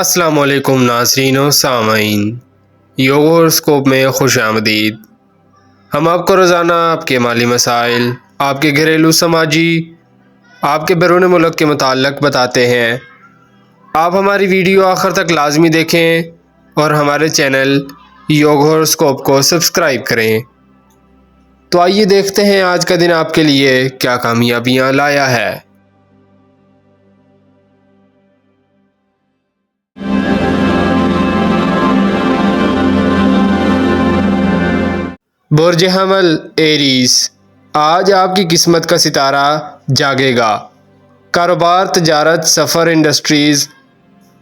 السلام علیکم ناظرین و سامعین، یوگ ہوراسکوپ میں خوش آمدید۔ ہم آپ کو روزانہ آپ کے مالی مسائل، آپ کے گھریلو سماجی، آپ کے بیرون ملک کے متعلق بتاتے ہیں۔ آپ ہماری ویڈیو آخر تک لازمی دیکھیں اور ہمارے چینل یوگ ہوراسکوپ کو سبسکرائب کریں۔ تو آئیے دیکھتے ہیں آج کا دن آپ کے لیے کیا کامیابیاں لایا ہے۔ برج حمل ایریز، آج آپ کی قسمت کا ستارہ جاگے گا۔ کاروبار، تجارت، سفر، انڈسٹریز،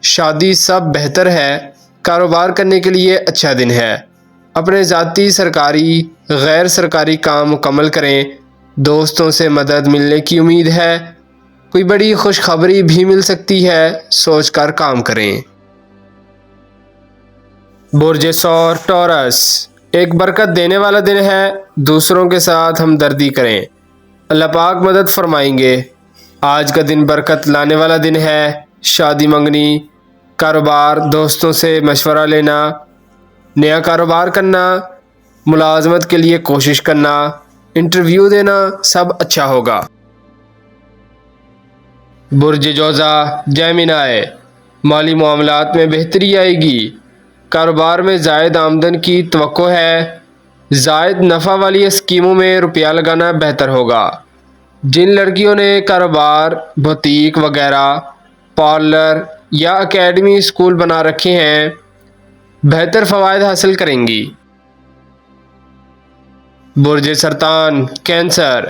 شادی سب بہتر ہے۔ کاروبار کرنے کے لیے اچھا دن ہے۔ اپنے ذاتی، سرکاری، غیر سرکاری کام مکمل کریں۔ دوستوں سے مدد ملنے کی امید ہے۔ کوئی بڑی خوشخبری بھی مل سکتی ہے، سوچ کر کام کریں۔ برج ثور ٹورس، ایک برکت دینے والا دن ہے۔ دوسروں کے ساتھ ہمدردی کریں، اللہ پاک مدد فرمائیں گے۔ آج کا دن برکت لانے والا دن ہے۔ شادی، منگنی، کاروبار، دوستوں سے مشورہ لینا، نیا کاروبار کرنا، ملازمت کے لیے کوشش کرنا، انٹرویو دینا، سب اچھا ہوگا۔ برج جوزا جیمنائی، مالی معاملات میں بہتری آئے گی۔ کاروبار میں زائد آمدن کی توقع ہے۔ زائد نفع والی اسکیموں میں روپیہ لگانا بہتر ہوگا۔ جن لڑکیوں نے کاروبار، بوتیک وغیرہ، پارلر یا اکیڈمی اسکول بنا رکھے ہیں، بہتر فوائد حاصل کریں گی۔ برج سرطان کینسر،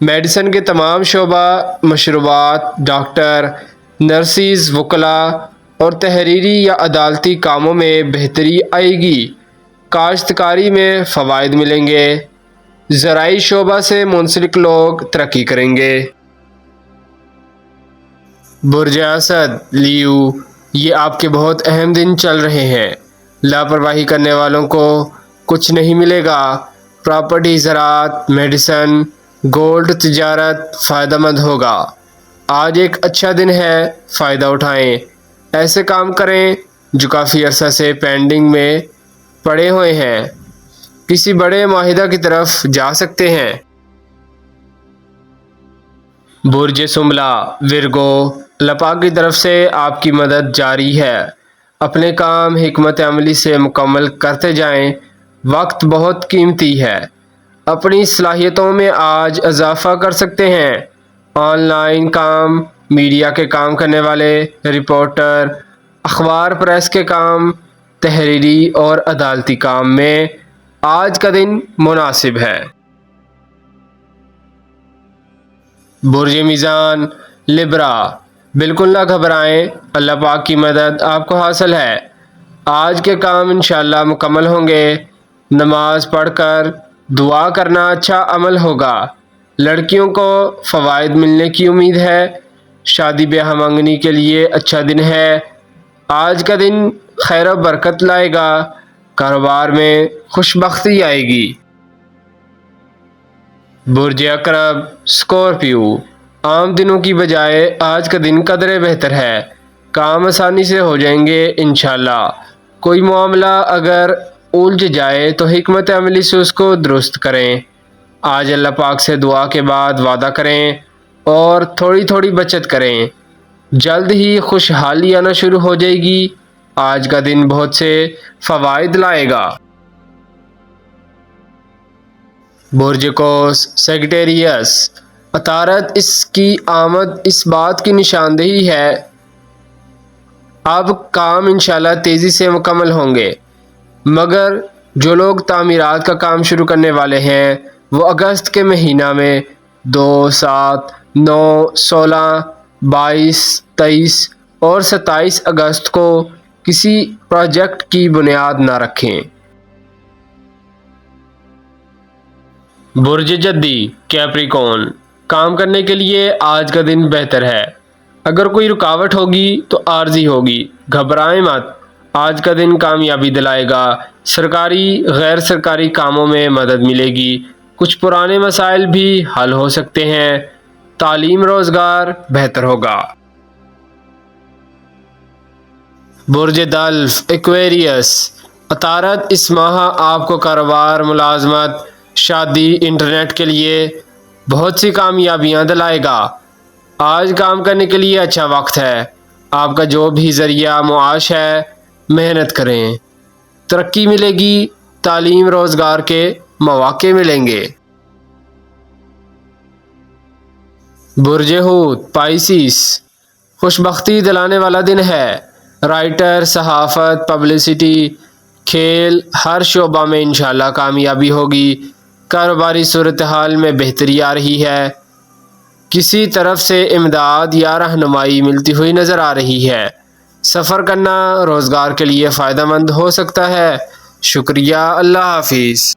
میڈیسن کے تمام شعبہ، مشروبات، ڈاکٹر، نرسز، وکلاء اور تحریری یا عدالتی کاموں میں بہتری آئے گی۔ کاشتکاری میں فوائد ملیں گے۔ زرعی شعبہ سے منسلک لوگ ترقی کریں گے۔ برج اسد لیو، یہ آپ کے بہت اہم دن چل رہے ہیں۔ لاپرواہی کرنے والوں کو کچھ نہیں ملے گا۔ پراپرٹی، زراعت، میڈیسن، گولڈ، تجارت فائدہ مند ہوگا۔ آج ایک اچھا دن ہے، فائدہ اٹھائیں۔ ایسے کام کریں جو کافی عرصہ سے پینڈنگ میں پڑے ہوئے ہیں۔ کسی بڑے معاہدہ کی طرف جا سکتے ہیں۔ برج سنبلہ ورگو، اللہ پاک کی طرف سے آپ کی مدد جاری ہے۔ اپنے کام حکمت عملی سے مکمل کرتے جائیں۔ وقت بہت قیمتی ہے۔ اپنی صلاحیتوں میں آج اضافہ کر سکتے ہیں۔ آن لائن کام، میڈیا کے کام کرنے والے، رپورٹر، اخبار پریس کے کام، تحریری اور عدالتی کام میں آج کا دن مناسب ہے۔ برج میزان لبرا، بالکل نہ گھبرائیں، اللہ پاک کی مدد آپ کو حاصل ہے۔ آج کے کام انشاءاللہ مکمل ہوں گے۔ نماز پڑھ کر دعا کرنا اچھا عمل ہوگا۔ لڑکیوں کو فوائد ملنے کی امید ہے۔ شادی بیاہ منگنی کے لیے اچھا دن ہے۔ آج کا دن خیر و برکت لائے گا۔ کاروبار میں خوش بختی آئے گی۔ برج عقرب اسکورپیو، عام دنوں کی بجائے آج کا دن قدرے بہتر ہے۔ کام آسانی سے ہو جائیں گے انشاءاللہ۔ کوئی معاملہ اگر الجھ جائے تو حکمت عملی سے اس کو درست کریں۔ آج اللہ پاک سے دعا کے بعد وعدہ کریں اور تھوڑی تھوڑی بچت کریں۔ جلد ہی خوشحالی آنا شروع ہو جائے گی۔ آج کا دن بہت سے فوائد لائے گا۔ برج قوس سیجیٹیریس، عطارد، اس کی آمد اس بات کی نشاندہی ہے اب کام انشاءاللہ تیزی سے مکمل ہوں گے، مگر جو لوگ تعمیرات کا کام شروع کرنے والے ہیں وہ اگست کے مہینہ میں 2، 7، 9، 16، 22، 23 اور 27 اگست کو کسی پروجیکٹ کی بنیاد نہ رکھیں۔ برج جدی کیپریکون، کام کرنے کے لیے آج کا دن بہتر ہے۔ اگر کوئی رکاوٹ ہوگی تو عارضی ہوگی، گھبرائیں مت۔ آج کا دن کامیابی دلائے گا۔ سرکاری، غیر سرکاری کاموں میں مدد ملے گی۔ کچھ پرانے مسائل بھی حل ہو سکتے ہیں۔ تعلیم، روزگار بہتر ہوگا۔ برج دلف ایکویریس، عطارد اس ماہ آپ کو کاروبار، ملازمت، شادی، انٹرنیٹ کے لیے بہت سی کامیابیاں دلائے گا۔ آج کام کرنے کے لیے اچھا وقت ہے۔ آپ کا جو بھی ذریعہ معاش ہے محنت کریں، ترقی ملے گی، تعلیم روزگار کے مواقع ملیں گے۔ برج حوت پائسیس، خوش بختی دلانے والا دن ہے۔ رائٹر، صحافت، پبلسٹی، کھیل، ہر شعبہ میں انشاءاللہ کامیابی ہوگی۔ کاروباری صورتحال میں بہتری آ رہی ہے۔ کسی طرف سے امداد یا رہنمائی ملتی ہوئی نظر آ رہی ہے۔ سفر کرنا روزگار کے لیے فائدہ مند ہو سکتا ہے۔ شکریہ، اللہ حافظ۔